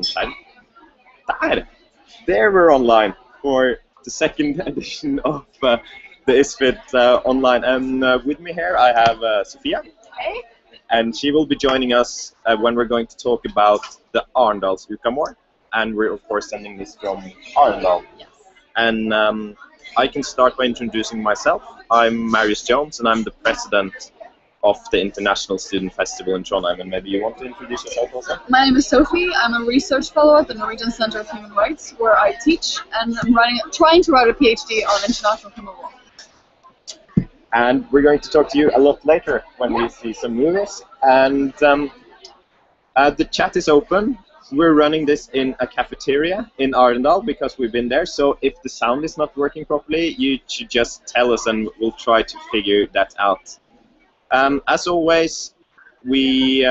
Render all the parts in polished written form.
Time. There we're online for the second edition of the ISFit Online. And with me here I have Sophia. Hey. And she will be joining us when we're going to talk about the Arendals Ukamor. And we're of course sending this from Arendal. Yes. And I can start by introducing myself. I'm Marius Jones and I'm the president of the International Student Festival in Trondheim. And maybe you want to introduce yourself also? My name is Sophie. I'm a research fellow at the Norwegian Center of Human Rights, where I teach, and I'm trying to write a PhD on international criminal law. And we're going to talk to you a lot later when we see some movies. And the chat is open. We're running this in a cafeteria in Arendal because we've been there. So if the sound is not working properly, you should just tell us and we'll try to figure that out. As always, we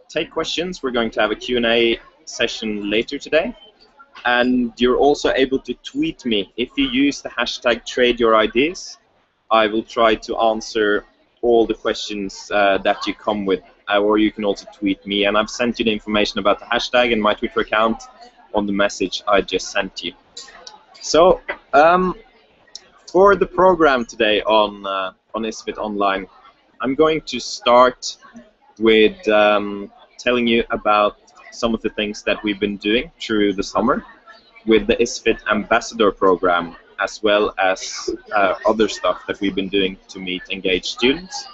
take questions. We're going to have a Q&A session later today. And you're also able to tweet me. If you use the hashtag #TradeYourIdeas, I will try to answer all the questions that you come with. Or you can also tweet me. And I've sent you the information about the hashtag and my Twitter account on the message I just sent you. So, for the program today on ISFit Online, I'm going to start with telling you about some of the things that we've been doing through the summer with the ISFit Ambassador program, as well as other stuff that we've been doing to meet engaged students.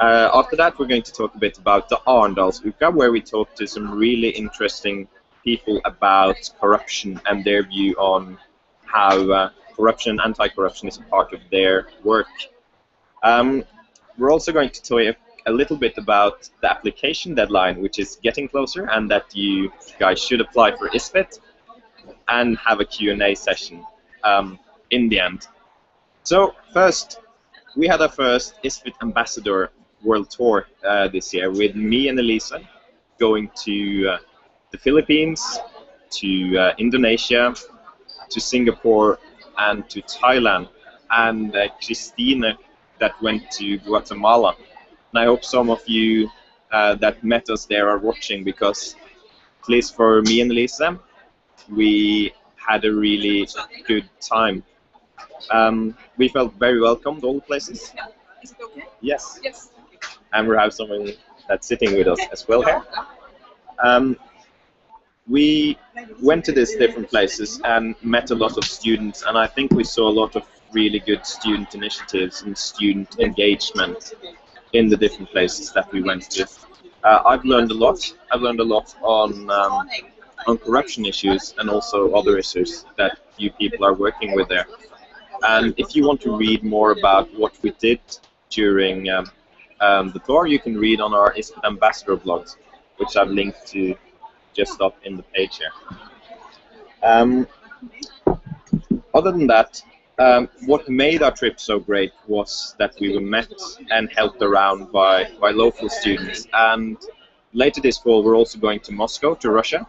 After that, we're going to talk a bit about the Arendals Uka, where we talk to some really interesting people about corruption and their view on how corruption and anti-corruption is a part of their work. We're also going to talk a little bit about the application deadline, which is getting closer, and that you guys should apply for ISFit, and have a Q&A session in the end. So first, we had our first ISFit Ambassador World Tour this year, with me and Elisa going to the Philippines, to Indonesia, to Singapore, and to Thailand, and Christine that went to Guatemala. And I hope some of you that met us there are watching, because at least for me and Lisa, we had a really good time. We felt very welcomed all the places. Yeah. Is it okay? Yes. Yes. And we have someone that's sitting with us as well here. We went to these different places and met a lot of students, and I think we saw a lot of really good student initiatives and student engagement in the different places that we went to. I've learned a lot. I've learned a lot on corruption issues and also other issues that you people are working with there. And if you want to read more about what we did during the tour, you can read on our ISFit Ambassador blogs, which I've linked to just up in the page here. Other than that, what made our trip so great was that we were met and helped around by local students. And later this fall, we're also going to Moscow, to Russia.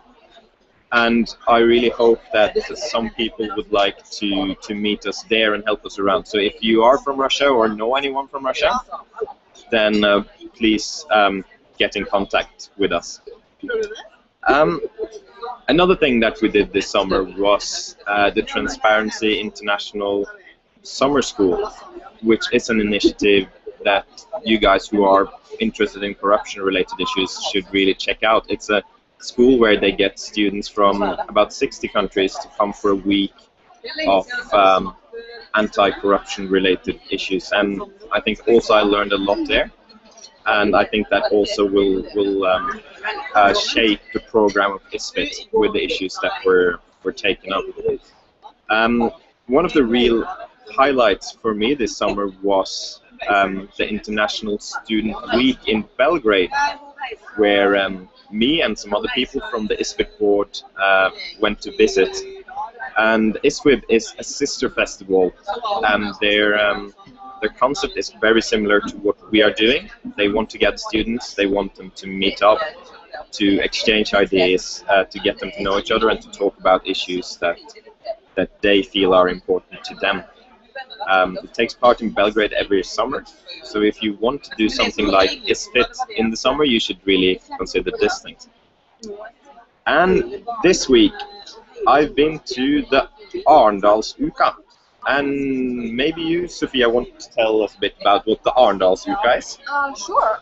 And I really hope that some people would like to meet us there and help us around. So if you are from Russia or know anyone from Russia, then please get in contact with us. Another thing that we did this summer was the Transparency International Summer School, which is an initiative that you guys who are interested in corruption-related issues should really check out. It's a school where they get students from about 60 countries to come for a week of anti-corruption-related issues. And I think also I learned a lot there. And I think that also will shape the program of ISFit with the issues that we're taking up. One of the real highlights for me this summer was the International Student Week in Belgrade, where me and some other people from the ISFit board went to visit. And ISFit is a sister festival, and their concept is very similar to what we are doing. They want to get students, they want them to meet up, to exchange ideas, to get them to know each other and to talk about issues that they feel are important to them. It takes part in Belgrade every summer, so if you want to do something like ISFit in the summer, you should really consider this thing. And this week, I've been to the Arendalsuka. And maybe you, Sophia, want to tell us a bit about what the Arendalsuka is? Sure.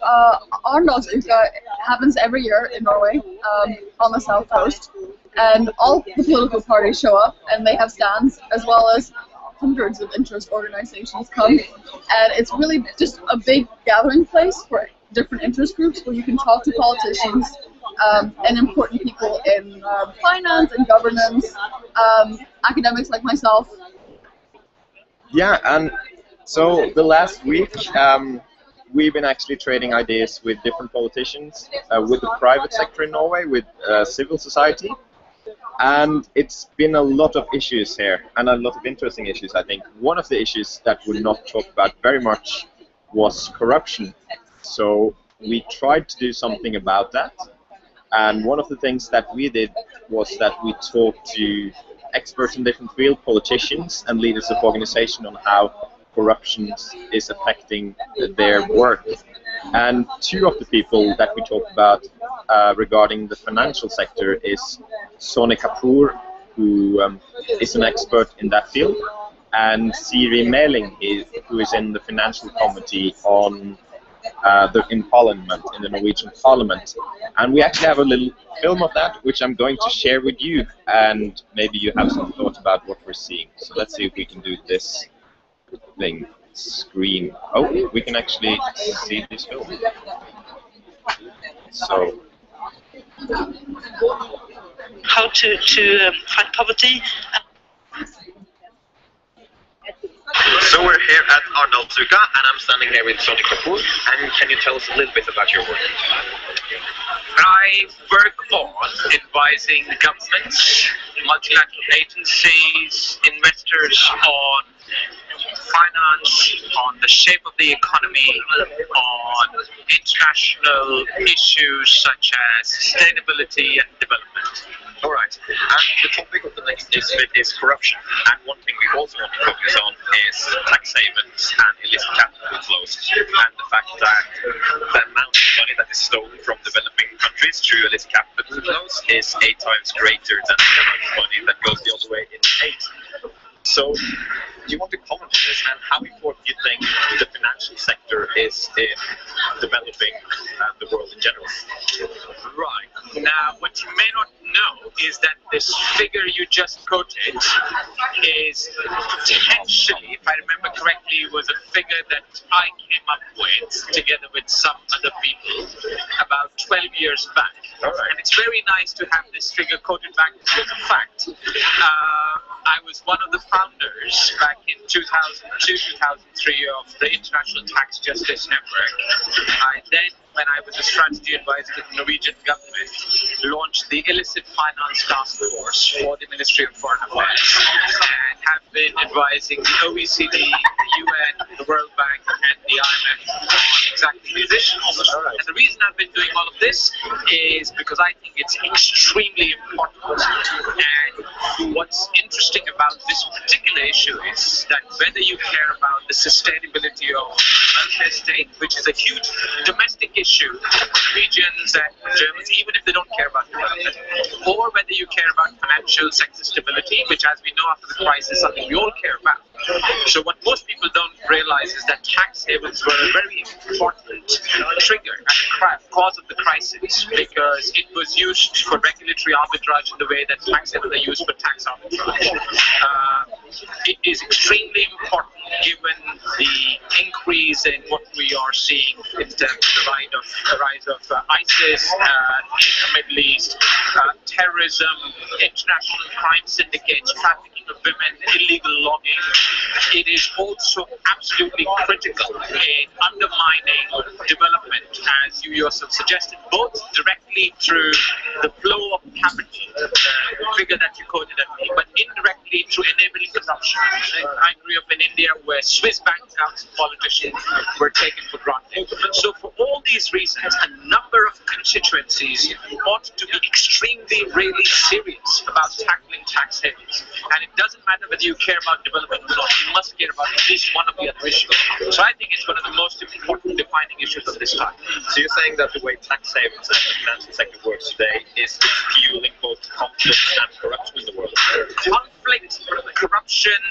Arendalsuka happens every year in Norway, on the south coast, and all the political parties show up, and they have stands, as well as hundreds of interest organizations come, and it's really just a big gathering place for different interest groups where you can talk to politicians and important people in finance and governance, academics like myself. Yeah, and so the last week we've been actually trading ideas with different politicians, with the private sector in Norway, with civil society, and it's been a lot of issues here, and a lot of interesting issues, I think. One of the issues that we not talked about very much was corruption. So we tried to do something about that, and one of the things that we did was that we talked to experts in different fields, politicians and leaders of organizations on how corruption is affecting their work. And two of the people that we talked about regarding the financial sector is Soni Kapoor, who is an expert in that field, and Siri Meling, who is in the financial committee on in Parliament, in the Norwegian Parliament. And we actually have a little film of that, which I'm going to share with you, and maybe you have some thoughts about what we're seeing. So let's see if we can do this thing. Screen. Oh, we can actually see this film. So. How to fight poverty. So we're here at Arendalsuka, and I'm standing here with Soni Kapoor. And can you tell us a little bit about your work? I work on advising governments, multilateral agencies, investors on finance, on the shape of the economy, on international issues such as sustainability and development. All right. And the topic of the next ISFit is corruption. And one thing we also want to focus on is tax havens and illicit capital flows, and the fact that the amount of money that is stolen from developing countries through illicit capital flows is 8 times greater than the amount of money that goes the other way in aid. So, do you want to comment on this, and how important you think the financial sector is in developing the world in general? Right. Now, what you may not know is that this figure you just quoted is potentially, if I remember correctly, was a figure that I came up with together with some other people about 12 years back. Right. And it's very nice to have this figure quoted back as a fact. I was one of the founders back in 2002-2003 of the International Tax Justice Network. I then, when I was a strategy advisor to the Norwegian government, launched the Illicit Finance Task Force for the Ministry of Foreign Affairs, and have been advising the OECD, the UN, the World Bank, and the IMF on exactly these issues. And the reason I've been doing all of this is because I think it's extremely important. And what's interesting about this particular issue is that whether you care about the sustainability of welfare state, which is a huge domestic issue for Norwegians and Germans, even if they don't care about the welfare, or whether you care about financial sector stability, which, as we know after the crisis, is something we all care about. So what most people don't realize is that tax havens were a very important trigger and cause of the crisis, because it was used for regulatory arbitrage in the way that tax havens are used for tax arbitrage. It is extremely important, given the increase in what we are seeing in terms of the rise of ISIS in the Middle East, terrorism, international crime syndicates, trafficking of women, illegal logging. It is also absolutely critical in undermining development, as you yourself suggested, both directly through the flow of capital, the figure that you quoted at me, but indirectly through enabling corruption. I grew up in India, where Swiss bank accounts and politicians were taken for granted. So for all these reasons, a number of constituencies ought to be extremely, really serious about tackling tax havens. And it doesn't matter whether you care about development or not, you must care about at least one of the other issues. So I think it's one of the most important defining issues of this time. So you're saying that the way tax havens and the financial sector works today is fueling both conflict and corruption in the world? Conflict, corruption,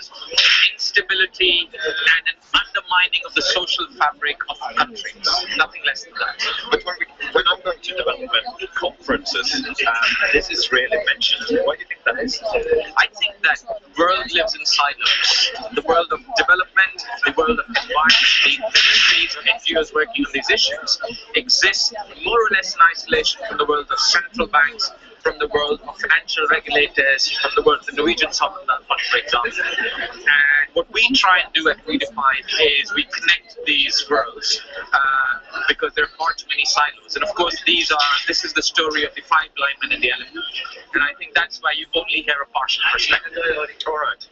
instability, and an undermining of the social fabric of countries. Nothing less than that. But when I'm going to development conferences, this is rarely mentioned. Why do you think that is? I think that the world lives in silos. The world of development, the world of environment, the ministries and NGOs working on these issues exist more or less in isolation from the world of central banks, from the world of financial regulators, from the world of the Norwegian sovereign fund, for example. And what we try and do at Redefine is we connect these worlds because there are far too many silos. And of course, this is the story of the five blind men and the elephant. And I think that's why you only hear a partial perspective. All right.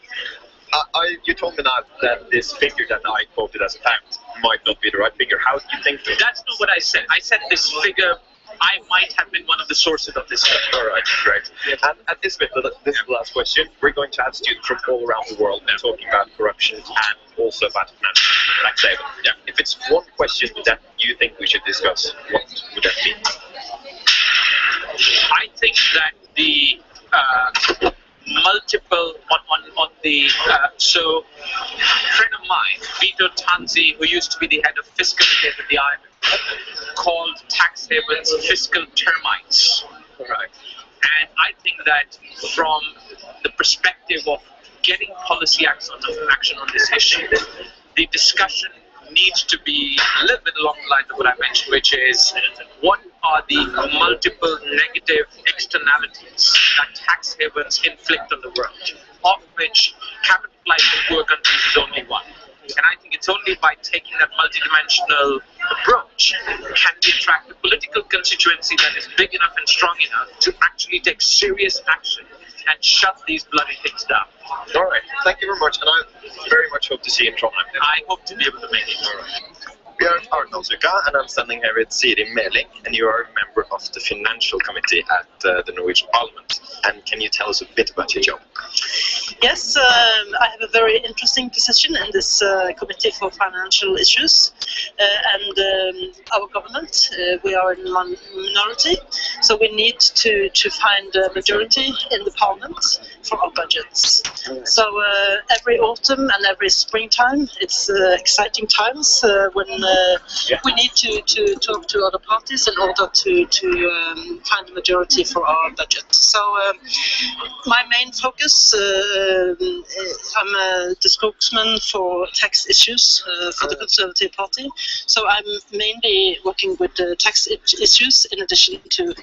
You told me now that this figure that I quoted as a fact might not be the right figure. How do you think? That's not what I said. I said this figure. I might have been one of the sources of this. All right, great. And at this bit, this is the last question. We're going to have students from all around the world now talking about corruption and also about financial tax haven. Yeah. If it's one question that you think we should discuss, what would that be? I think that the multiple on the so a friend of mine, Vito Tanzi, who used to be the head of fiscal affairs at the IMF, called tax havens fiscal termites. Right. And I think that from the perspective of getting policy action on this issue, the discussion needs to be a little bit along the lines of what I mentioned, which is what are the multiple negative externalities that tax havens inflict on the world, of which capital flight in poor countries is only one. And I think it's only by taking that multidimensional approach can we attract a political constituency that is big enough and strong enough to actually take serious action and shut these bloody things down. All right. Thank you very much, and I very much hope to see you in Trondheim. I hope to be able to make it. All right. Björn Arnoldsuka, and I'm standing here with Siri Meling, and you are a member of the Financial Committee at the Norwegian Parliament. And can you tell us a bit about your job? Yes, I have a very interesting position in this Committee for Financial Issues, and our government, we are in minority, so we need to find a majority in the Parliament for our budgets. So every autumn and every springtime, it's exciting times when we need to talk to other parties in order to find a majority for our budget. So my main focus, I'm the spokesman for tax issues for the Conservative Party. So I'm mainly working with tax issues in addition to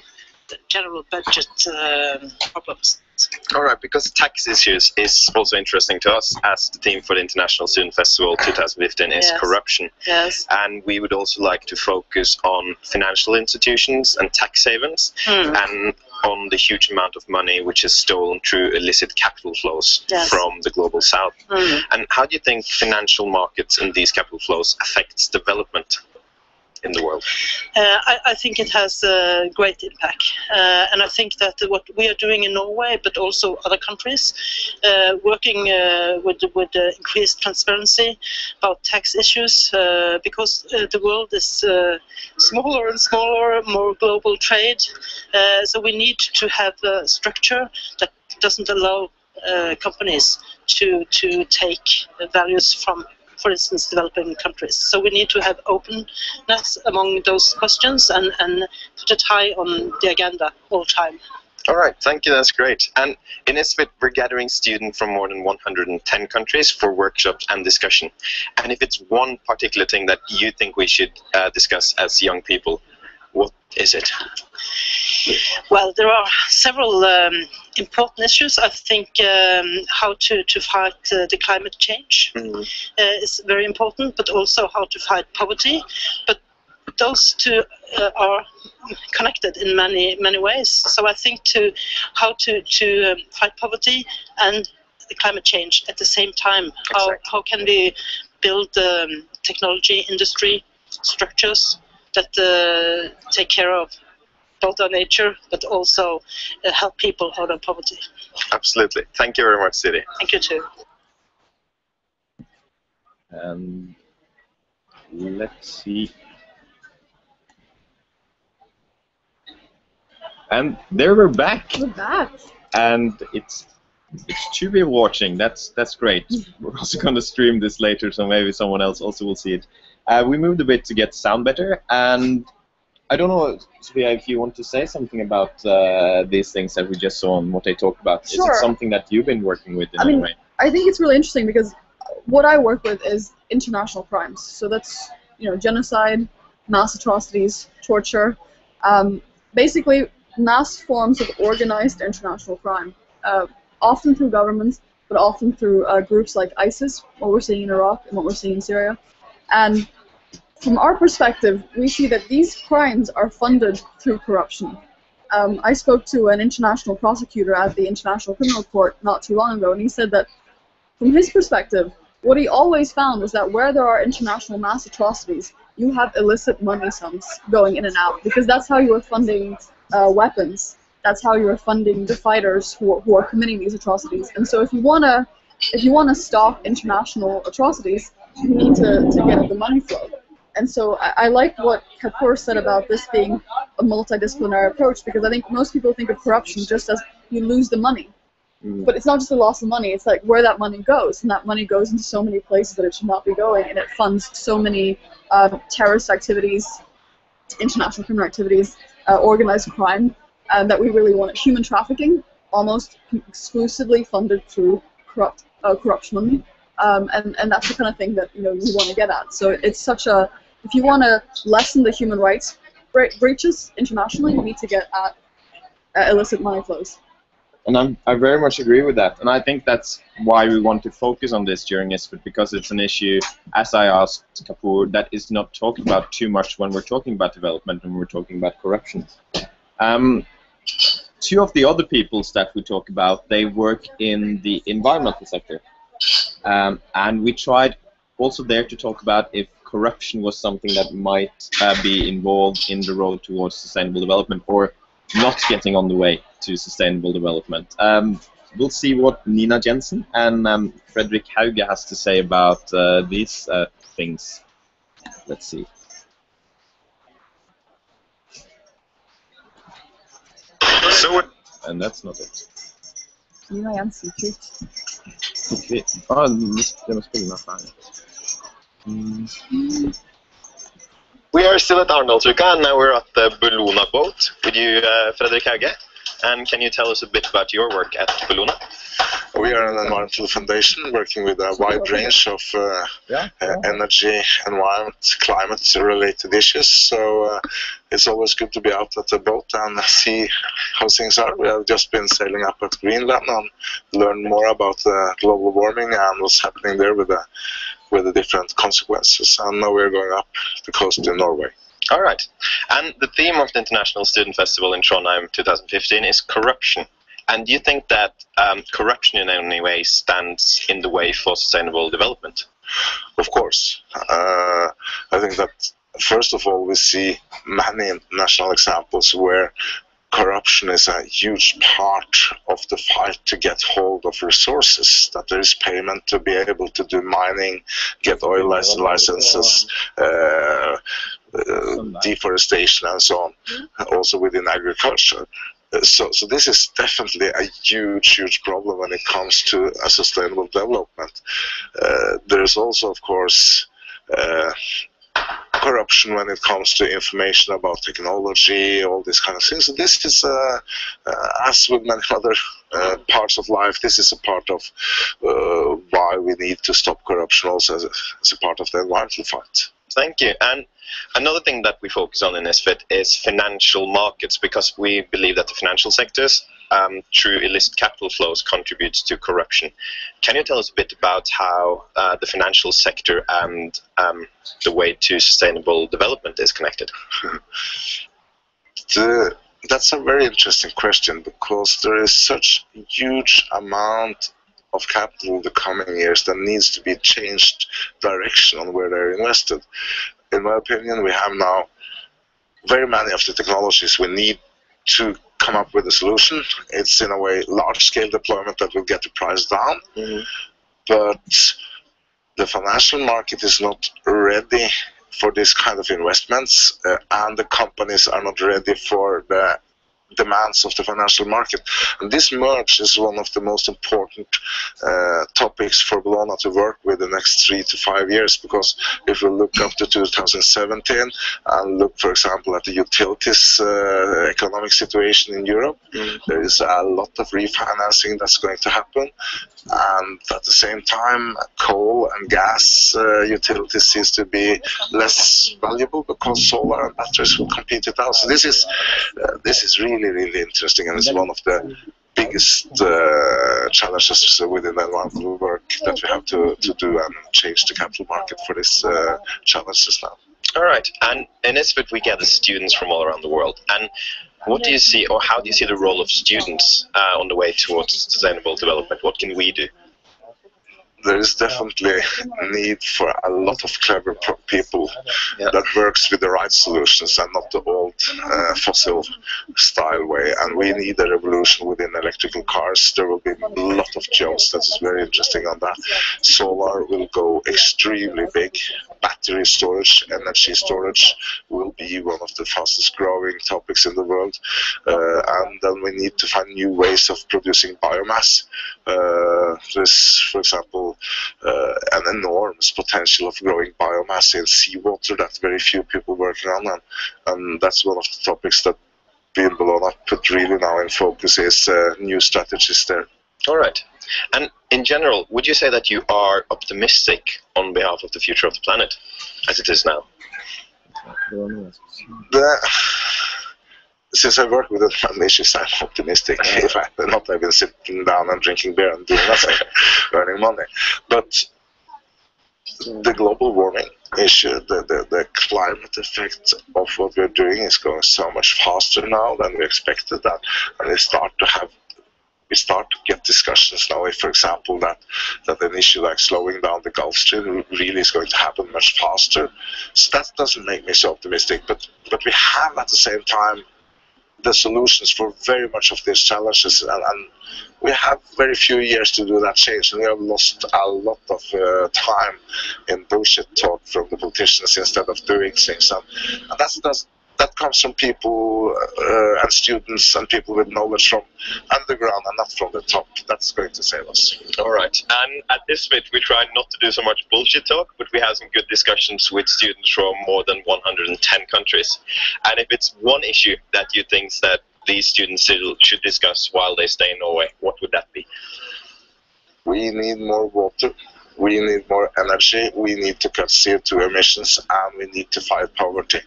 the general budget problems. All right, because tax issues is also interesting to us, as the theme for the International Student Festival 2015 is corruption. Yes. And we would also like to focus on financial institutions and tax havens, and on the huge amount of money which is stolen through illicit capital flows from the global south. And how do you think financial markets and these capital flows affects development in the world? I think it has a great impact, and I think that what we are doing in Norway, but also other countries, working with increased transparency about tax issues, because the world is smaller and smaller, more global trade, so we need to have a structure that doesn't allow companies to take values from, for instance, developing countries. So we need to have openness among those questions and put it high on the agenda all the time. All right, thank you, that's great. And in ISFit, we're gathering students from more than 110 countries for workshops and discussion. And if it's one particular thing that you think we should discuss as young people, what is it? Well, there are several important issues. I think how to fight the climate change is very important, but also how to fight poverty. But those two are connected in many ways. So I think how to fight poverty and the climate change at the same time. How can we build technology industry structures that take care of both our nature, but also help people out of poverty. Absolutely. Thank you very much, Siri. Thank you too. Let's see. And there we're back. We're back. And it's 2 people watching. That's great. We're also going to stream this later, so maybe someone else also will see it. We moved a bit to get sound better, and I don't know, Sophia, if you want to say something about these things that we just saw and what they talked about. Sure. Is it something that you've been working with in any way? I think it's really interesting because what I work with is international crimes. So that's, genocide, mass atrocities, torture, basically mass forms of organized international crime, often through governments, but often through groups like ISIS, what we're seeing in Iraq and what we're seeing in Syria. And from our perspective, we see that these crimes are funded through corruption. I spoke to an international prosecutor at the International Criminal Court not too long ago, and he said that from his perspective, what he always found was that where there are international mass atrocities, you have illicit money sums going in and out, because that's how you are funding weapons. That's how you are funding the fighters who are committing these atrocities. And so if you wanna stop international atrocities, you need to get at the money flow. And so I like what Kapoor said about this being a multidisciplinary approach, because I think most people think of corruption just as you lose the money. But it's not just the loss of money, it's like where that money goes, and that money goes into so many places that it should not be going, and it funds so many terrorist activities, international criminal activities, organized crime, that we really want. Human trafficking, almost exclusively funded through corruption money, and that's the kind of thing that you want to get at. So it's such a, if you want to lessen the human rights breaches internationally, you need to get at illicit money flows. And I very much agree with that, and I think that's why we want to focus on this during ISFit, because it's an issue, as I asked Kapoor, that is not talked about too much when we're talking about development and we're talking about corruption. 2 of the other peoples that we talk about, they work in the environmental sector, and we tried also there to talk about if corruption was something that might be involved in the road towards sustainable development, or not getting on the way to sustainable development. We'll see what Nina Jensen and Fredrik Hauge has to say about these things. Let's see. And that's not it. Nina Jensen, shoot. Okay. Det måste spela fine. We are still at Arendalsuka, and now we're at the Bellona boat with you, Fredrik Hauge. And can you tell us a bit about your work at Bellona? We are an environmental foundation working with a wide range of energy, environment, climate-related issues. So it's always good to be out at the boat and see how things are. We have just been sailing up at Greenland and learned more about global warming and what's happening there with the different consequences. And now we're going up the coast in Norway. All right. And the theme of the International Student Festival in Trondheim 2015 is corruption. And do you think that corruption in any way stands in the way for sustainable development? Of course. I think that, first of all, we see many international examples where corruption is a huge part of the fight to get hold of resources, that there is payment to be able to do mining, get oil licenses, deforestation and so on, also within agriculture. So this is definitely a huge problem when it comes to a sustainable development. There's also, of course, corruption when it comes to information about technology, all these kind of things. So this is, as with many other parts of life, this is a part of why we need to stop corruption also as a part of the environmental fight. Thank you. And another thing that we focus on in ISFit is financial markets, because we believe that the financial sectors, through illicit capital flows, contributes to corruption. Can you tell us a bit about how the financial sector and the way to sustainable development is connected? That's a very interesting question, because there is such a huge amount of capital in the coming years that needs to be changed direction on where they're invested. In my opinion, we have now very many of the technologies we need to come up with a solution. It's in a way large-scale deployment that will get the price down, but the financial market is not ready for this kind of investments, and the companies are not ready for the demands of the financial market. And this merge is one of the most important topics for Bologna to work with the next 3 to 5 years, because if we look up to 2017 and look, for example, at the utilities economic situation in Europe, there is a lot of refinancing that's going to happen, and at the same time coal and gas utilities seems to be less valuable because solar and batteries will compete it out. So this is really interesting, and it's one of the biggest challenges within the environmental work that we have to do and change the capital market for these challenges now. All right, and in ISFit we gather students from all around the world, and what do you see, or how do you see the role of students on the way towards sustainable development? What can we do? There is definitely a need for a lot of clever people that works with the right solutions and not the old fossil style way. And we need a revolution within electrical cars. There will be a lot of jobs. That is very interesting on that. Solar will go extremely big. Battery storage, energy storage will be one of the fastest growing topics in the world. And then we need to find new ways of producing biomass. There's, for example, an enormous potential of growing biomass in seawater that very few people working on, and that's one of the topics that we in Bologna put really now in focus is new strategies there. All right. And in general, would you say that you are optimistic on behalf of the future of the planet as it is now? Since I work with the issues, I'm optimistic. If I had not, I've been sitting down and drinking beer and doing nothing, earning money. But the global warming issue, the climate effect of what we're doing is going so much faster now than we expected that, and we start to get discussions now. If, for example, that an issue like slowing down the Gulf Stream really is going to happen much faster. So that doesn't make me so optimistic. But we have at the same time the solutions for very much of these challenges, and we have very few years to do that change, and we have lost a lot of time in bullshit talk from the politicians instead of doing things, and that comes from people and students and people with knowledge from underground and not from the top. That's going to save us. All right. And at ISFit, we try not to do so much bullshit talk, but we have some good discussions with students from more than 110 countries. And if it's one issue that you think that these students should discuss while they stay in Norway, what would that be? We need more water. We need more energy, we need to cut CO2 emissions, and we need to fight poverty.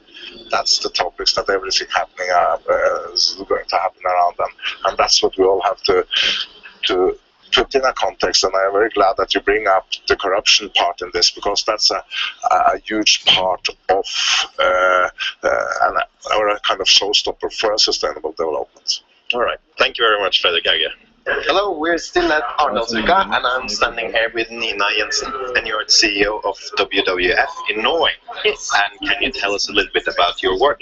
That's the topics that everything happening is going to happen around them. And that's what we all have to put in a context. And I am very glad that you bring up the corruption part in this, because that's a huge part of or a kind of showstopper for a sustainable development. All right. Thank you very much, Fredrik Hauge. Hello, we're still at Arendalsuka, and I'm standing here with Nina Jensen, and you're the CEO of WWF in Norway. Yes. And can you tell us a little bit about your work?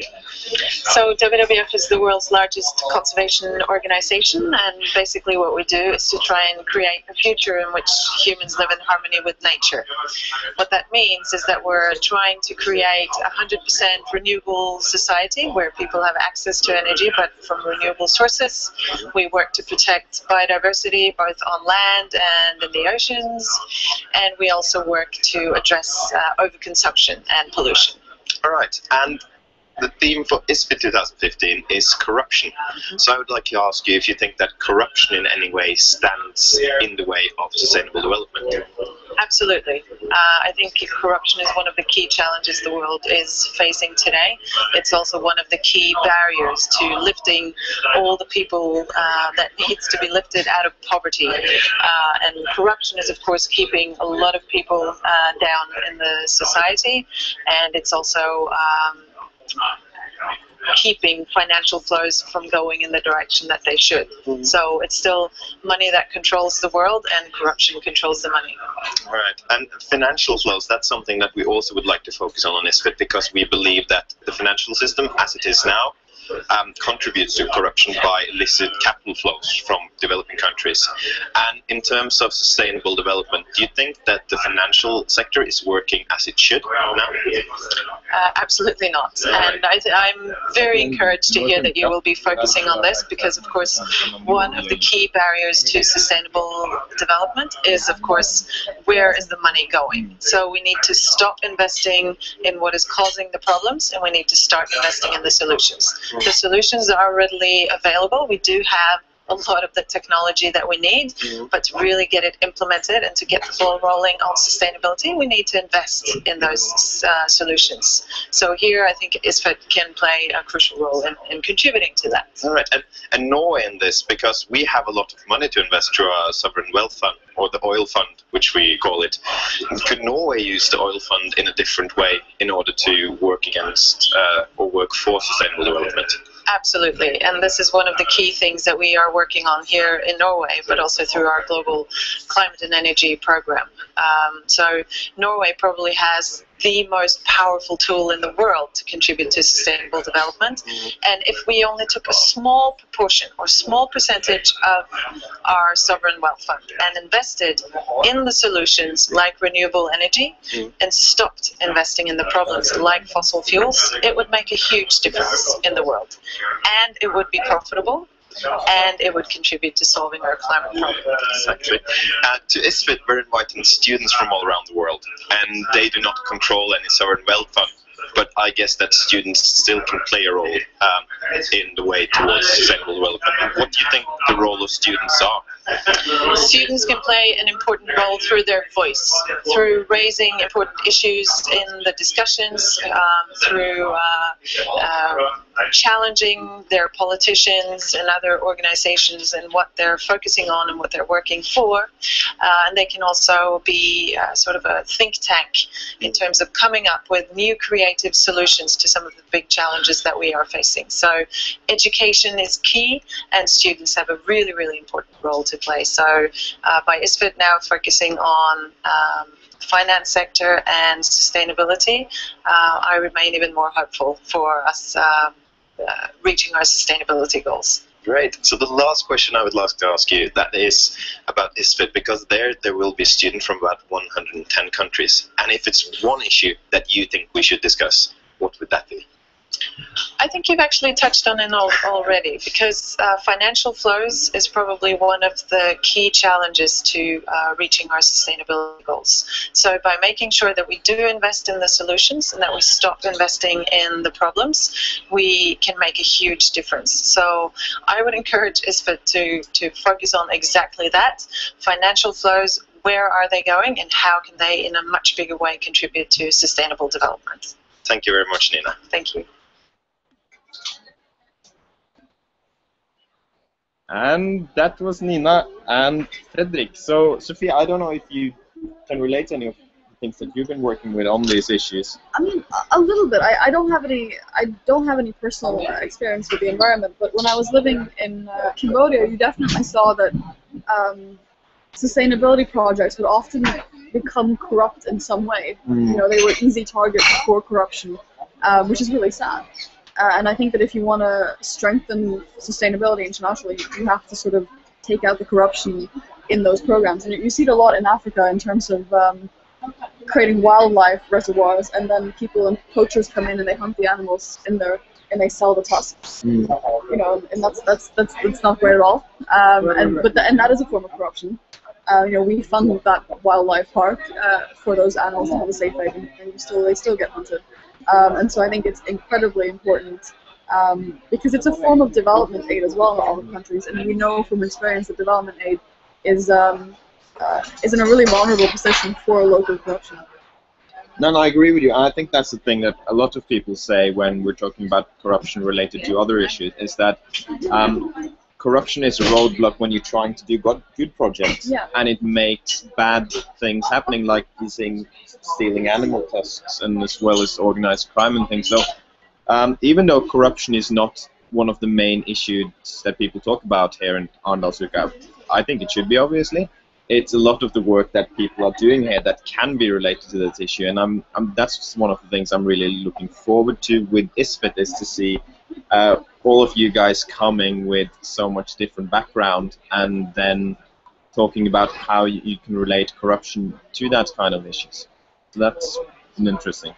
So WWF is the world's largest conservation organization, and basically what we do is to try and create a future in which humans live in harmony with nature. What that means is that we're trying to create a 100% renewable society where people have access to energy but from renewable sources. We work to protect biodiversity both on land and in the oceans, and we also work to address overconsumption and pollution. All right, and the theme for ISFit 2015 is corruption. So I would like to ask you if you think that corruption in any way stands in the way of sustainable development. Absolutely. I think corruption is one of the key challenges the world is facing today. It's also one of the key barriers to lifting all the people that needs to be lifted out of poverty. And corruption is, of course, keeping a lot of people down in the society, and it's also keeping financial flows from going in the direction that they should. So it's still money that controls the world, and corruption controls the money. All right, and financial flows, that's something that we also would like to focus on ISFit, because we believe that the financial system as it is now contributes to corruption by illicit capital flows from developing countries. And in terms of sustainable development, do you think that the financial sector is working as it should now? Absolutely not. And I'm very encouraged to hear that you will be focusing on this, because of course one of the key barriers to sustainable development is, of course, where is the money going? So we need to stop investing in what is causing the problems, and we need to start investing in the solutions. The solutions are readily available. We do have a lot of the technology that we need, but to really get it implemented and to get the ball rolling on sustainability, we need to invest in those solutions. So here I think ISFit can play a crucial role in contributing to that. All right, and Norway in this, because we have a lot of money to invest through our sovereign wealth fund, or the oil fund, which we call it. Could Norway use the oil fund in a different way in order to work against or work for sustainable development? Absolutely, and this is one of the key things that we are working on here in Norway, but also through our global climate and energy program. So Norway probably has the most powerful tool in the world to contribute to sustainable development. And if we only took a small proportion or small percentage of our sovereign wealth fund and invested in the solutions like renewable energy and stopped investing in the problems like fossil fuels, it would make a huge difference in the world. And it would be profitable, and it would contribute to solving our climate problem. Exactly. To ISFit, we're inviting students from all around the world, and they do not control any sovereign wealth fund. But I guess that students still can play a role in the way towards sustainable development. What do you think the role of students are? Students can play an important role through their voice, through raising important issues in the discussions, through challenging their politicians and other organizations and what they're focusing on and what they're working for. And they can also be sort of a think tank in terms of coming up with new creative solutions to some of the big challenges that we are facing. So education is key, and students have a really, really important role to play. So by ISFit now focusing on finance sector and sustainability, I remain even more hopeful for us reaching our sustainability goals. Great. So the last question I would like to ask you, that is about ISFit, because there will be students from about 110 countries. And if it's one issue that you think we should discuss, what would that be? I think you've actually touched on it already, because financial flows is probably one of the key challenges to reaching our sustainability goals. So by making sure that we do invest in the solutions and that we stop investing in the problems, we can make a huge difference. So I would encourage ISFit to focus on exactly that. Financial flows, where are they going, and how can they in a much bigger way contribute to sustainable development? Thank you very much, Nina. Thank you. And that was Nina and Fredrik. So, Sophia, I don't know if you can relate any of the things that you've been working with on these issues. I mean, a little bit. I don't have any personal experience with the environment, but when I was living in Cambodia, you definitely saw that sustainability projects would often become corrupt in some way. You know, they were easy targets for corruption, which is really sad. And I think that if you want to strengthen sustainability internationally, you have to sort of take out the corruption in those programs. And you see it a lot in Africa in terms of creating wildlife reservoirs, and then people and poachers come in and they hunt the animals in there and they sell the tusks. You know, and that's not great at all. And that is a form of corruption. You know, we fund that wildlife park for those animals to have a safe haven, and they still get hunted. And so I think it's incredibly important because it's a form of development aid as well in all the countries, and we know from experience that development aid is in a really vulnerable position for local corruption. No, I agree with you. I think that's the thing that a lot of people say when we're talking about corruption related to other issues, is that corruption is a roadblock when you're trying to do good projects, and it makes bad things happening, like stealing animal tusks, and as well as organized crime and things. So even though corruption is not one of the main issues that people talk about here in Arendalsuka, I think it should be, obviously. It's a lot of the work that people are doing here that can be related to that issue, and that's one of the things I'm really looking forward to with ISFit, is to see all of you guys coming with so much different background and then talking about how you can relate corruption to that kind of issues. So that's interesting.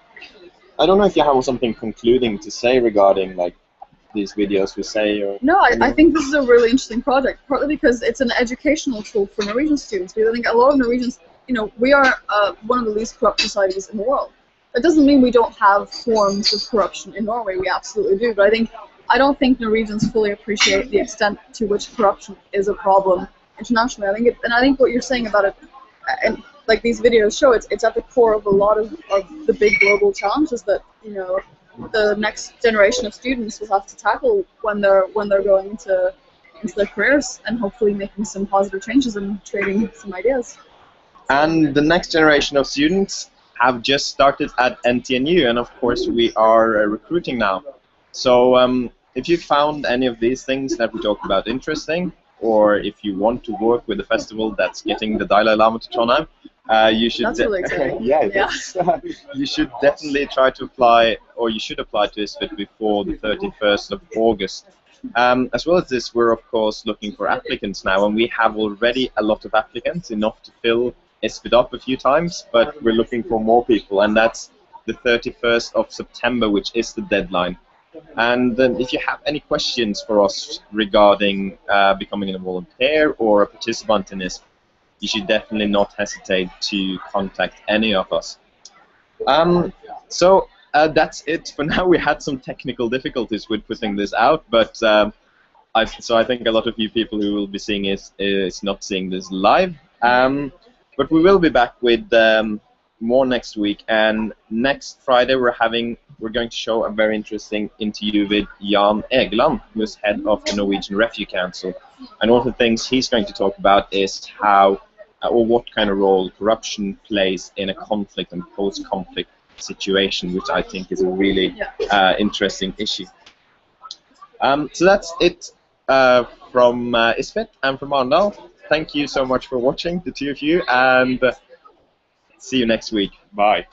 I don't know if you have something concluding to say regarding like these videos we say. Or no, I think this is a really interesting project, partly because it's an educational tool for Norwegian students. Because I think a lot of Norwegians, you know, we are one of the least corrupt societies in the world. That doesn't mean we don't have forms of corruption in Norway. We absolutely do. But I don't think Norwegians fully appreciate the extent to which corruption is a problem internationally. I think what you're saying about it, and like these videos show, it's at the core of a lot of the big global challenges that, you know, the next generation of students will have to tackle when they're going into their careers, and hopefully making some positive changes and trading some ideas. And the next generation of students have just started at NTNU, and of course we are recruiting now. So if you found any of these things that we talked about interesting, or if you want to work with a festival that's getting the Dalai Lama to Trondheim, you should. That's really exciting. Yeah. You should definitely try to apply, or you should apply to ISFit before the 31st of August. As well as this, we're of course looking for applicants now, and we have already a lot of applicants, enough to fill ISFit up a few times, but we're looking for more people, and that's the 31st of September, which is the deadline. And if you have any questions for us regarding becoming a volunteer or a participant in this, you should definitely not hesitate to contact any of us. So that's it for now. We had some technical difficulties with putting this out, but I think a lot of you people who will be seeing is not seeing this live. But we will be back with more next week, and next Friday we're going to show a very interesting interview with Jan Egeland, who's head of the Norwegian Refugee Council. And one of the things he's going to talk about is how or what kind of role corruption plays in a conflict and post-conflict situation, which I think is a really interesting issue. So that's it from ISFit and from Arendal. Thank you so much for watching, the two of you, and see you next week. Bye.